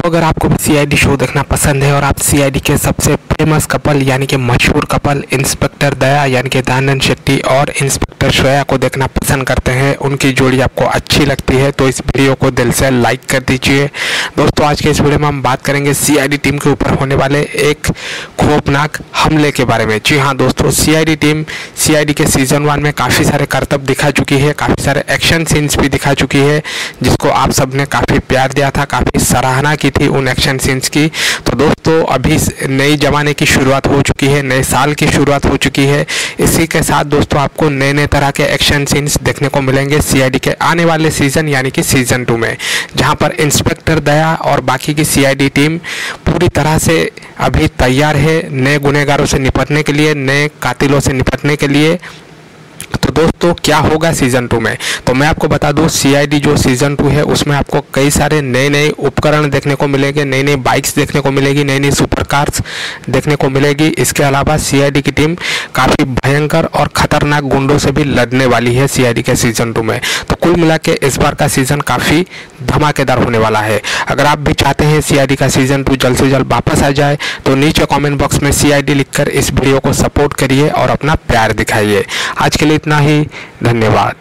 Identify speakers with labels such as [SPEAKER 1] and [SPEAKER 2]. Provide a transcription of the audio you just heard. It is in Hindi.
[SPEAKER 1] अगर आपको भी सीआईडी शो देखना पसंद है और आप सीआईडी के सबसे फेमस कपल यानी कि मशहूर कपल इंस्पेक्टर दया यानी कि दयानंद शेट्टी और इंस्पेक्टर श्रेया को देखना पसंद करते हैं, उनकी जोड़ी आपको अच्छी लगती है तो इस वीडियो को दिल से लाइक कर दीजिए। दोस्तों आज के इस वीडियो में हम बात करेंगे सीआईडी टीम के ऊपर होने वाले एक खौफनाक हमले के बारे में। जी हाँ दोस्तों, सीआईडी टीम सीआईडी के सीजन 1 में काफ़ी सारे करतब दिखा चुकी है, काफ़ी सारे एक्शन सीन्स भी दिखा चुकी है जिसको आप सब ने काफ़ी प्यार दिया था, काफ़ी सराहना की थी उन एक्शन सीन्स की। तो दोस्तों अभी नई ज़माने की शुरुआत हो चुकी है, नए साल की शुरुआत हो चुकी है। इसी के साथ दोस्तों आपको नए नए तरह के एक्शन सीन्स देखने को मिलेंगे सीआईडी के आने वाले सीज़न यानी कि सीज़न 2 में, जहां पर इंस्पेक्टर दया और बाकी की सीआईडी टीम पूरी तरह से अभी तैयार है नए गुनहगारों से निपटने के लिए, नए कातिलों से निपटने के लिए। तो दोस्तों क्या होगा सीज़न 2 में, तो मैं आपको बता दूं सीआईडी जो सीज़न 2 है उसमें आपको कई सारे नए नए उपकरण देखने को मिलेंगे, नई नई बाइक्स देखने को मिलेगी, नई नई सुपर कार्स देखने को मिलेगी। इसके अलावा सीआईडी की टीम काफ़ी भयंकर और ख़तरनाक गुंडों से भी लड़ने वाली है सीआईडी के सीज़न 2 में। तो कुल मिला के इस बार का सीज़न काफ़ी धमाकेदार होने वाला है। अगर आप भी चाहते हैं सीआईडी का सीज़न 2 जल्द से जल्द वापस आ जाए तो नीचे कॉमेंट बॉक्स में सीआईडी लिखकर इस वीडियो को सपोर्ट करिए और अपना प्यार दिखाइए। आज के लिए इतना ही, धन्यवाद।